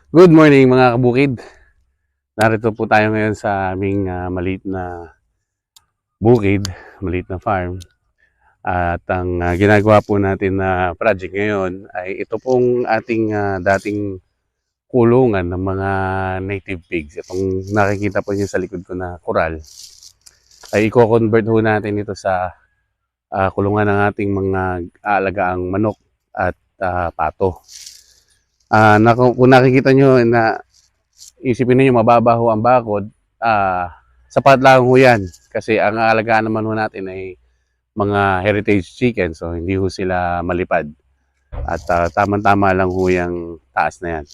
Good morning mga kabukid. Narito po tayo ngayon sa aming maliit na bukid, maliit na farm. At ang ginagawa po natin na project ngayon ay ito pong ating dating kulungan ng mga native pigs. Itong nakikita po niyo sa likod ko na koral ay i-convert ho natin ito sa kulungan ng ating mga aalagaang manok at pato. Kung nakikita nyo na isipin niyo mababa ho ang bakod, sapat lang ho yan. Kasi ang aalagaan naman ho natin ay mga heritage chicken, so hindi ho sila malipad. At tamang-tama lang ho yung taas na yan.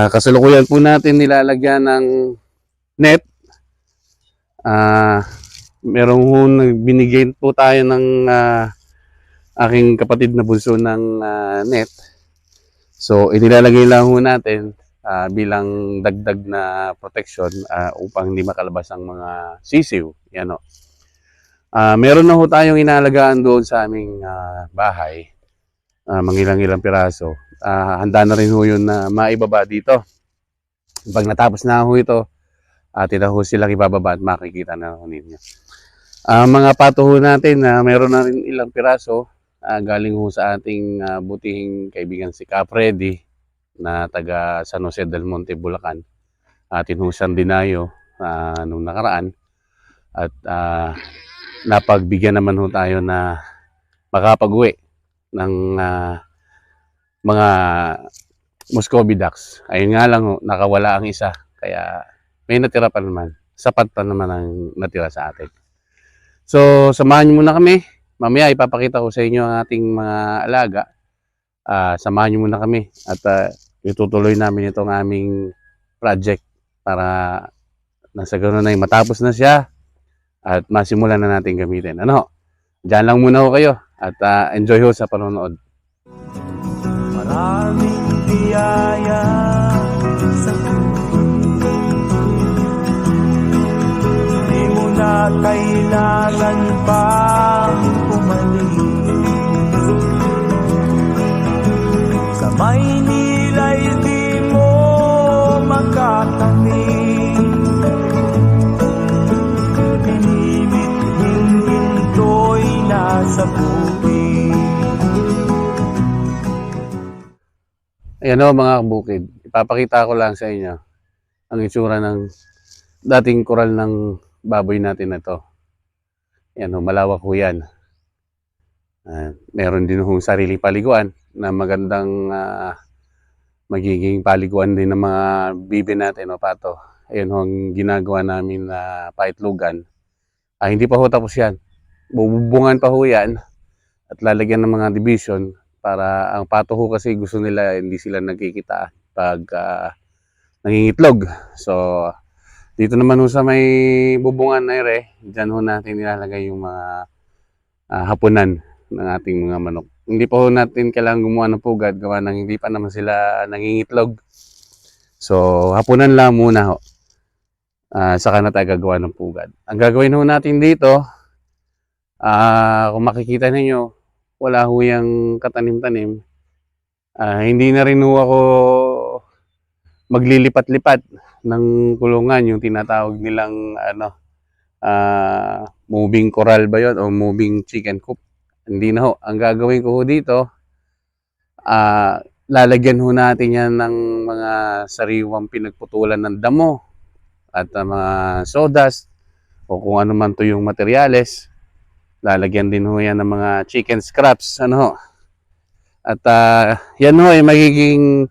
Kasalukuyan po natin nilalagyan ng net. Merong ho binigay po tayo ng aking kapatid na bunso ng net. So inilalagay lang ho natin bilang dagdag na protection upang hindi makalabas ang mga sisiw. Yan o. Meron na ho tayong inalagaan doon sa aming bahay. Mangilang-ilang piraso. Handa na rin ho yun na maibaba dito. Pag natapos na ho ito, atin na ho silang ibababa at makikita na ho ninyo. Mga pato ho natin, meron na rin ilang piraso. Galing ho sa ating butihing kaibigan si Capreddy na taga San Jose del Monte, Bulacan. Atin ho siyang dinayo nung nakaraan. At napagbigyan naman ho tayo na makapag-uwi ng mga Muscovy ducks. Ayun nga lang ho, nakawala ang isa. Kaya may natira pa naman. Sapat pa naman ang natira sa atin. So, samahan niyo muna kami. Mamaya ipapakita ko sa inyo ang ating mga alaga. Samahan niyo muna kami at itutuloy namin itong aming project para nasa ganoon na matapos na siya at masimulan na natin gamitin. Ano? Diyan lang muna ho kayo at enjoy ho sa panonood. Maraming biyaya sa di mo na kailangan pang pumalit. Sa Maynila'y di mo makakamit. Pinibit-ing ginto'y nasa bukid. Ayan o mga kabukid, ipapakita ko lang sa inyo ang itsura ng dating koral ng baboy natin na to. Ayan o, malawak ho yan. Meron din hong sarili paliguan na magandang magiging paliguan din ng mga bibi natin o pato. Ayan ho ang ginagawa namin na paitlugan. Hindi pa ho tapos yan. Bububungan pa ho yan at lalagyan ng mga division para ang pato ho kasi gusto nila hindi sila nagkikita pag nangingitlog. So dito naman ho sa may bubungan na ere, dyan ho natin nilalagay yung mga hapunan ng ating mga manok. Hindi pa ho natin kailangan gumawa ng pugad gawa ng hindi pa naman sila nangingitlog. So hapunan lang muna ho. Saka na tayo gagawa ng pugad. Ang gagawin ho natin dito, kung makikita ninyo, wala ho yung katanim-tanim. Hindi na rin ho ako maglilipat-lipat ng kulungan, yung tinatawag nilang moving coral ba yun o moving chicken coop. Hindi na ho. Ang gagawin ko ho dito, lalagyan ho natin yan ng mga sariwang pinagputulan ng damo at mga sawdust o kung ano man to yung materyales. Lalagyan din ho yan ng mga chicken scraps. Ano ho? At yan ho ay magiging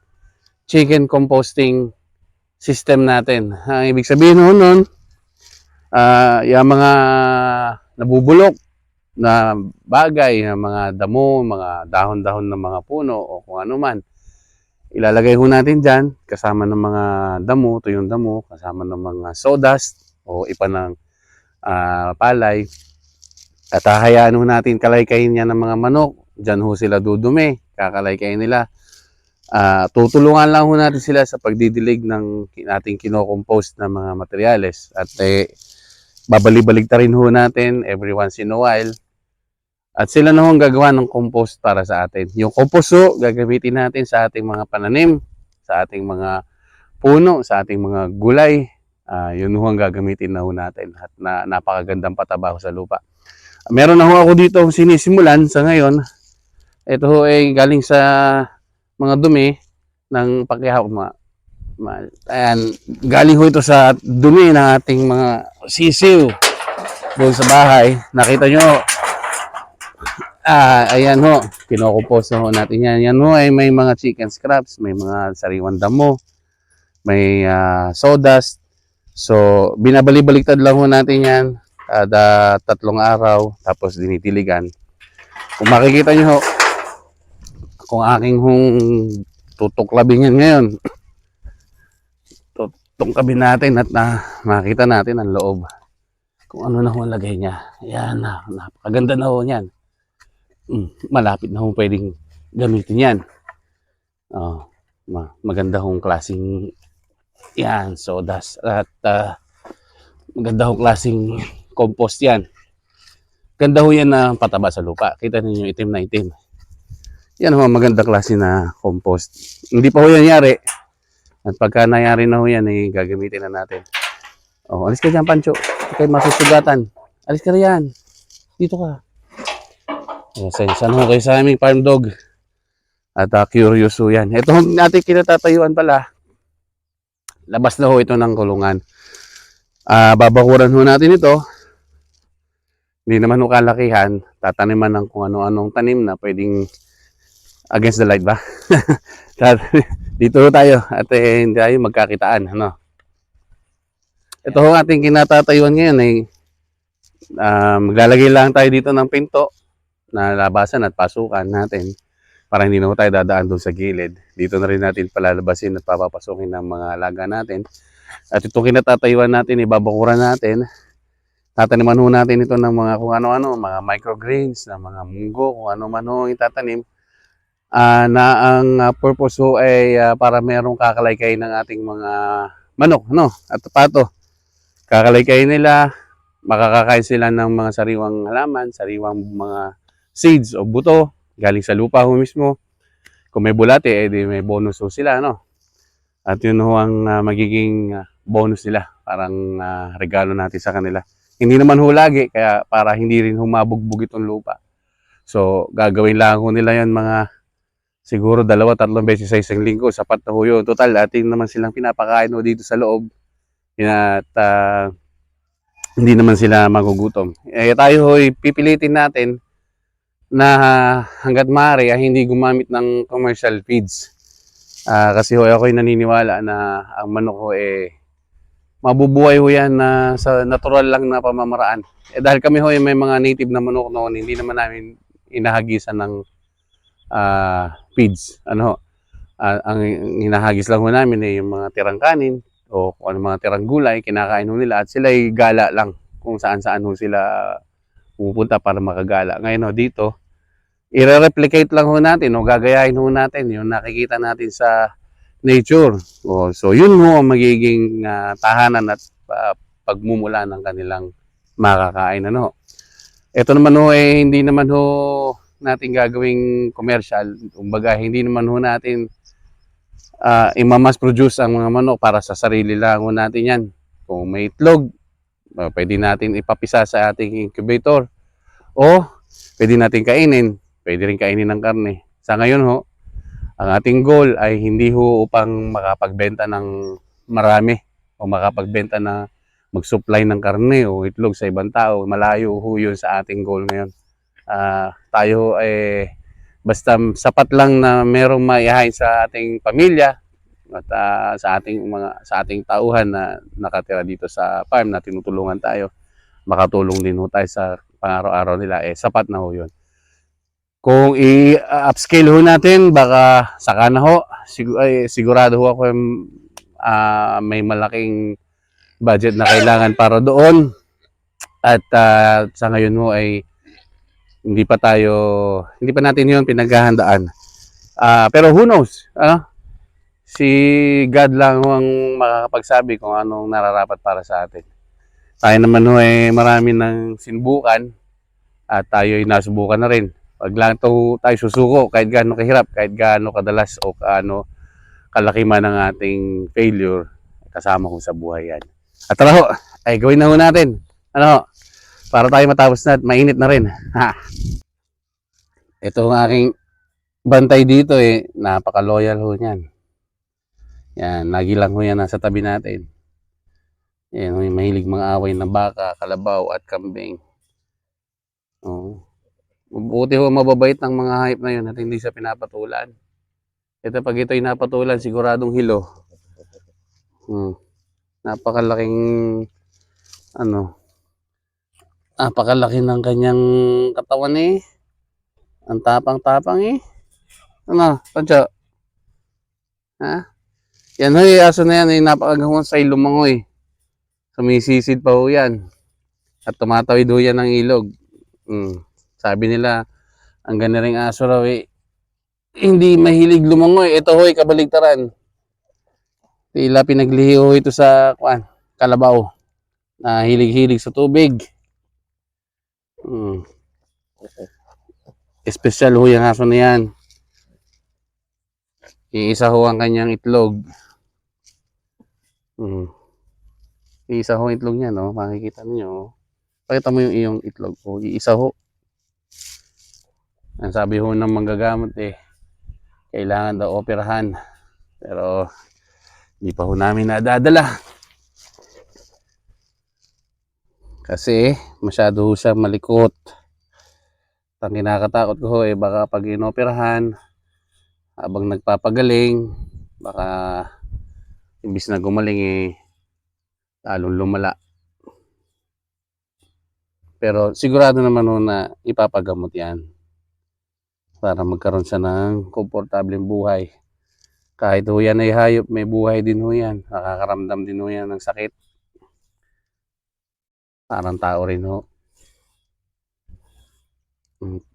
chicken composting system natin. Ang ibig sabihin ho nun, yung mga nabubulok na bagay, mga damo, mga dahon-dahon ng mga puno o kung ano man, ilalagay ho natin dyan kasama ng mga damo, tuyong damo, kasama ng mga sawdust o ipa ng palay. At hahayaan ho natin kalaykayin niya ng mga manok. Diyan ho sila dudumi, kakalaykayin nila. Tutulungan lang ho natin sila sa pagdidilig ng ating kinokompost na mga materyales. At babalik-balik rin ho natin every once in a while. At sila na ho ang gagawa ng compost para sa atin. Yung compost ho, gagamitin natin sa ating mga pananim, sa ating mga puno, sa ating mga gulay, yun ho ang gagamitin na ho natin at napakagandang pataba ho sa lupa. Meron na ho ako dito sinisimulan sa ngayon. Ito ho ay galing sa mga dumi ng pakyahok. Ayan, galing ho ito sa dumi ng ating mga sisiw doon sa bahay. Nakita nyo, ayan ho, kinokupos ho natin yan. Yan ho ay may mga chicken scraps, may mga sariwang damo, may sawdust. So, binabalik-baliktad lang ho natin yan kada 3 araw, tapos dinitiligan. Kung makikita nyo ho, kung aking hong tutuklabin yan ngayon, tutungkabin natin at makita natin ang loob. Kung ano na ho ang lagay niya. Yan na, napakaganda na ho yan. Malapit na ho pwedeng gamitin yan. Maganda hong klaseng yan, sodas. At maganda hong klaseng compost yan. Ganda ho yan na pataba sa lupa. Kita ninyo itim na itim. Yan ho, maganda klase na compost. Hindi pa ho yan yari. At pagka nangyari na ho yan, eh, gagamitin na natin. Alis ka dyan, Pancho. Okay, masusugatan. Alis ka riyan. Dito ka. Saan ho kayo sa aming farm dog. At curious ho yan. Ito ho natin kinatatayuan pala. Labas na ho ito ng kulungan. Babakuran ho natin ito. Hindi naman ho kalakihan. Tataniman ng kung ano-anong tanim na pwedeng against the light ba? Dito ho tayo at hindi tayo magkakitaan. Ito ho ating kinatatayuan ngayon ay maglalagay lang tayo dito ng pinto na labasan at pasukan natin para hindi na ho tayo dadaan doon sa gilid. Dito na rin natin palalabasin at papapasukin ng mga alaga natin. At itong kinatatayuan natin, ibabakuran natin. Tataniman ho natin ito ng mga kung ano-ano, mga microgreens, na mga munggo, kung ano man ho itatanim. Na ang purpose ho ay para merong kakalaykay ng ating mga manok at pato. Kakalaykay nila, makakakain sila ng mga sariwang halaman, sariwang mga seeds o buto galing sa lupa ho mismo. Kung may bulate, edi may bonus ho sila. At yun ho ang magiging bonus nila, parang regalo natin sa kanila. Hindi naman ho lagi, kaya para hindi rin humabugbog itong lupa. So gagawin lang ho nila yan mga siguro 2-3 beses sa isang linggo, sapat na ho yun. Total, ating naman silang pinapakain ho dito sa loob. At hindi naman sila magugutom. Tayo ho, pipilitin natin na hanggat maaari hindi gumamit ng commercial feeds. Kasi ho, ako'y naniniwala na ang manok ho mabubuhay ho yan sa natural lang na pamamaraan. Dahil kami ho may mga native na manok noon, hindi naman namin inahagisan ng feeds. Ang hinahagis lang ho namin ay yung mga tirang kanin o kung ano mga tirang gulay, kinakain ho nila at sila ay gala lang kung saan-saan ho sila pupunta para makagala. Ngayon ho dito, i-replicate lang ho natin o gagayahin ho natin yung nakikita natin sa nature. So yun ho ang magiging tahanan at pagmumula ng kanilang makakain. Ito naman ho hindi naman ho natin gagawing commercial. Kumbaga hindi naman ho natin i-mass produce ang mga manok para sa sarili lang ho natin yan. Kung may itlog, pwede natin ipapisa sa ating incubator o pwede natin kainin, pwede rin kainin ng karne. Sa ngayon ho, ang ating goal ay hindi ho upang makapagbenta ng marami o makapagbenta na mag-supply ng karne o itlog sa ibang tao. Malayo ho yun sa ating goal ngayon. Tayo ay basta sapat lang na merong maihain sa ating pamilya at sa ating tauhan na nakatira dito sa farm na tinutulungan tayo, makatulong din ho tayo sa pang-araw-araw nila, sapat na ho yun. Kung i-upscale ho natin, baka saka na ho, sigurado ho ako may malaking budget na kailangan para doon. At sa ngayon ho ay hindi pa natin yun pinaghahandaan. Pero who knows? Si God lang ho ang makakapagsabi kung anong nararapat para sa atin. Tayo naman ho ay marami ng sinubukan at tayo ay nasubukan na rin. Pag lang tayo susuko, kahit gaano kahirap, kahit gaano kadalas o kalaki man ang ating failure, kasama ko sa buhay yan. At tara ho, ay gawin na ho natin. Ano ho, para tayo matapos na at mainit na rin. Ha. Ito ang aking bantay dito napaka-loyal ho niyan. Yan, lagi lang ho yan nasa tabi natin. Yan, may mahilig mga away ng baka, kalabaw at kambing. Oh. Buti ho mababait ng mga hayop na yun at hindi siya pinapatulan. Ito pag ito'y napatulan, siguradong hilo. Napakalaking napakalaki ng kanyang katawan Ang tapang-tapang Ano, Pancho? Ha? Yan ho, aso na yan napakagahon sa lumangoy. Sumisisid pa ho yan. At tumatawid ho yan ng ilog. Sabi nila, ang ganda ring aso raw hindi mahilig lumangoy. Ito ho, kabaligtaran. Tila pinaglihi ho ito sa kalabaw. Na hilig-hilig sa tubig. Espesyal ho yung aso na yan. Iisa ho ang kanyang itlog. Iisa ho ang itlog niya, no? Makikita niyo. Pakita mo yung iyong itlog. Iisa ho. Ang sabi ho ng manggagamot kailangan daw operahan. Pero hindi pa ho namin nadadala. Kasi masyado ho siya malikot. Ang kinakatakot ko ho baka pag inoperahan, habang nagpapagaling, baka imbis na gumaling lalong lumala. Pero sigurado naman ho na ipapagamot yan para magkaroon siya ng komportableng buhay. Kahit ho yan ay hayop, may buhay din ho yan. Nakakaramdam din ho yan ng sakit. Parang tao rin ho.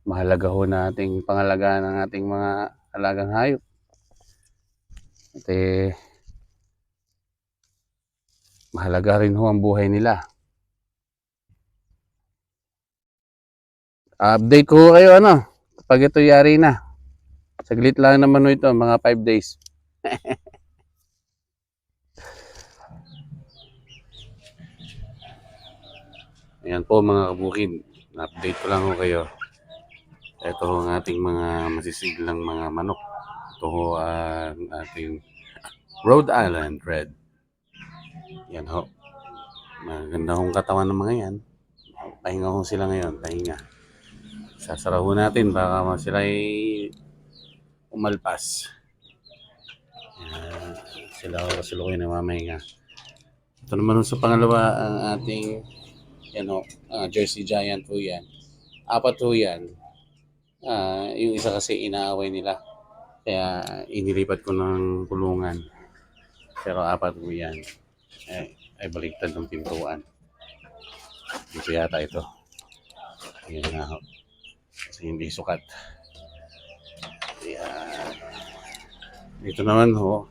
Mahalaga ho nating pangalagaan ng ating mga alagang hayop. At mahalaga rin ho ang buhay nila. Update ko kayo kapag ito yari na. Saglit lang naman ho ito, mga 5 days. Ayan po mga kabukid, na-update ko lang ho kayo. Ito ho ang ating mga masisiglang mga manok. Ito ho ang ating Rhode Island Red. Yan ho. Maganda hong katawan ng mga yan. Pahinga ho sila ngayon, pahinga. Sasara ho natin, baka sila umalpas. Sila ho kasalukuyan na mamahinga. Ito naman ho sa pangalawa ang ating Jersey Giant ho yan. 4 ho yan. Yung isa kasi inaaway nila. Kaya inilipat ko ng kulungan. Pero 4 ho yan. Ay baliktad ng pintuan. Ito yata ito. Ayan na ho. Kasi hindi sukat. Ayan. Ito naman ho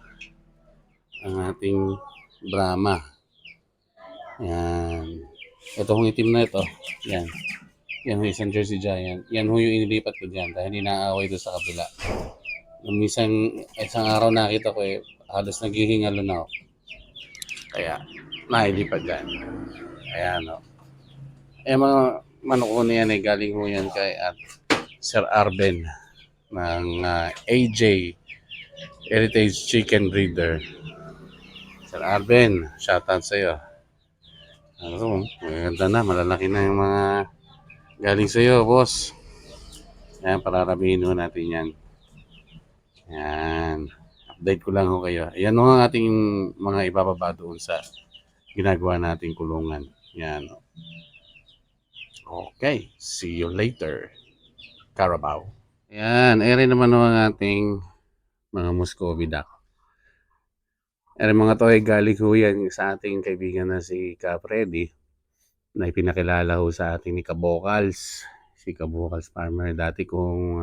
ang ating Brahma. Ayan. Ito hong itim na ito. Yan. Yan ho isang Jersey Giant. Yan ho yung inilipat ko dyan dahil inaaway doon sa kabila. Nung isang araw nakita ko halos naghihingalo na ako. Kaya nailipat dyan. Ayan o. Mga manok ko na yan galing ho yan kay Sir Arben ng AJ Heritage Chicken Breeder. Sir Arben, shoutout sa iyo. Maganda na, malalaki na yung mga galing sa iyo, boss. Yan, pararabihin ho natin yan. Yan. Update ko lang ho kayo. Yan ho ang ating mga ibababa doon sa ginagawa nating kulungan. Yan. Okay. See you later. Carabao. Yan. Ere naman ho ang ating mga Muscovy duck. Ere mga to galing ho yan sa ating kaibigan na si Ka Freddy na ipinakilala ho sa ating ni Kabocals. Si Kabocals Farmer. Dati kong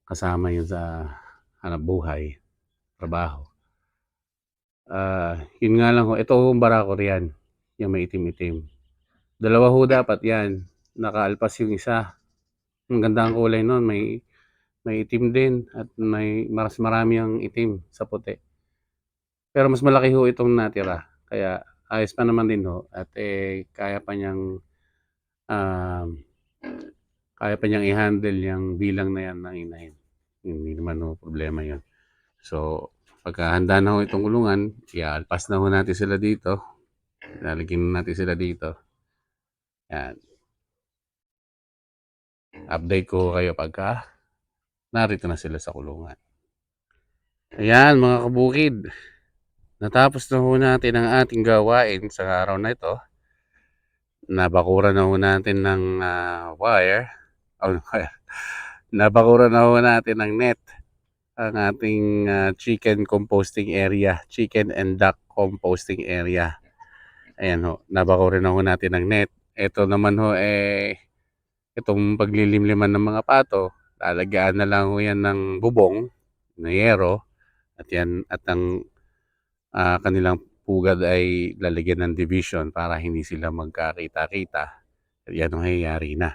kasama yun sa hanap buhay, trabaho. Yun nga lang ho, ito yung barako riyan, yung may itim-itim. 2 ho dapat yan, nakaalpas yung isa. Ang ganda ang kulay nun, may itim din at may marami ang itim sa puti. Pero mas malaki ho itong natira. Kaya ayos pa naman din ho. At kaya pa niyang um, i-handle yung bilang na yan ng inahin. Hindi naman ho problema yun. So, pagka handa na ho itong kulungan, iaalpas na ho natin sila dito. Lalagyan natin sila dito. Yan. Update ko kayo pagka narito na sila sa kulungan. Ayan mga kabukid. Natapos na ho natin ang ating gawain sa araw na ito. Nabakuran na ho natin ng wire. Nabakuran na ho natin ng net ang ating chicken composting area. Chicken and duck composting area. Ayan ho. Nabakuran na ho natin ng net. Ito naman ho itong paglilimliman ng mga pato. Lalagyan na lang ho yan ng bubong na yero. At yan at ang kanilang pugad ay lalagyan ng division para hindi sila magkakita-kita. At yan ang nangyayari na.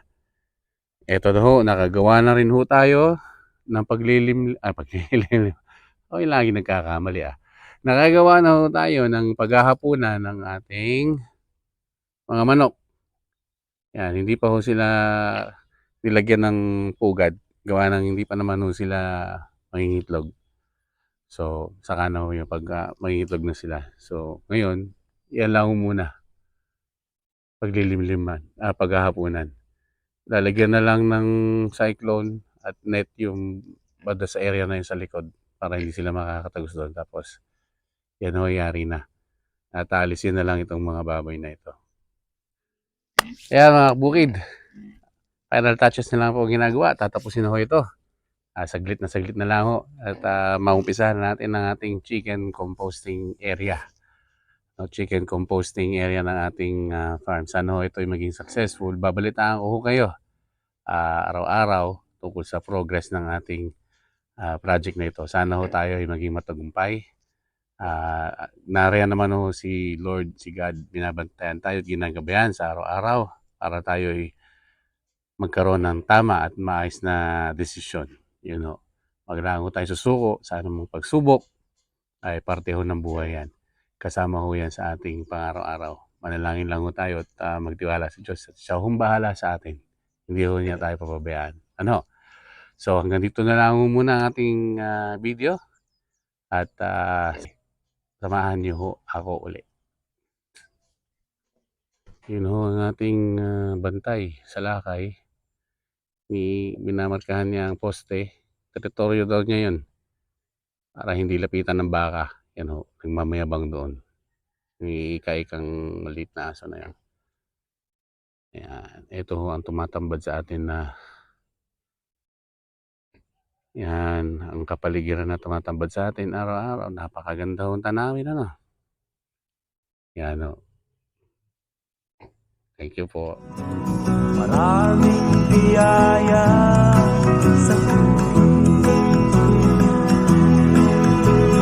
Eto na ho, nakagawa na rin ho tayo ng paglilim. Okay, lagi nagkakamali Nakagawa na ho tayo ng paghahapunan ng ating mga manok. Yan, hindi pa ho sila nilagyan ng pugad. Gawa ng hindi pa naman ho sila mangingitlog. So, saka na ho yung pag mangingitlog na sila. So, ngayon, yan lang ho muna. Paglilimliman, paghahapunan. Lalagyan na lang ng cyclone at net yung banda sa area na yun sa likod para hindi sila makakatagos doon. Tapos, yan ho, yari na. At aalisin na lang itong mga baboy na ito. Kaya mga bukid, final touches na lang po ginagawa. Tatapusin na ho ito. Saglit na lang ho. At maumpisahan natin ang ating chicken composting area. Chicken composting area ng ating farm. Sana ho ito ay maging successful. Babalitaan ko ho kayo araw-araw tungkol sa progress ng ating project na ito. Sana ho tayo ay maging matagumpay. Nariyan naman ho si Lord, si God, binabantayan tayo at ginagabayan sa araw-araw para tayo ay magkaroon ng tama at maayos na desisyon. Yun ho. Maglaan ho tayo susuko sa anumang pagsubok ay parte ho ng buhay yan. Kasama ho yan sa ating pang-araw-araw. Manalangin lang ho tayo at magtiwala sa Diyos at siya hong bahala sa atin. Hindi ho niya tayo papabayaan. Ano? So hanggang dito na lang ho muna ang ating video at samahan niyo ho ako uli. Yun ho ang ating bantay sa lakay. Binamarkahan niya ang poste. Teritoryo daw niya yun para hindi lapitan ng baka. Yan ho, nagmamayabang doon. Ika-ikang maliit na aso na yan. Yan, ito ho ang tumatambad sa atin na yan, ang kapaligiran na tumatambad sa atin araw-araw. Napakaganda ho ang tanawin, ano? Yan ho. Thank you po. Maraming biyaya sa buhay.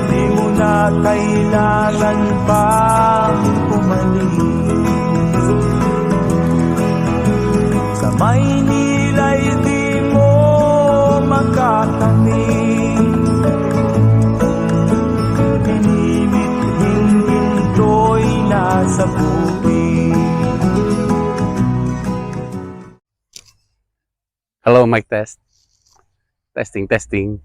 Di mo na kailangan pang umalis. Sa Maynila'y di mo makakamit. Pinimit-hing ginto'y nasa bukid. Hello, mic test. Testing.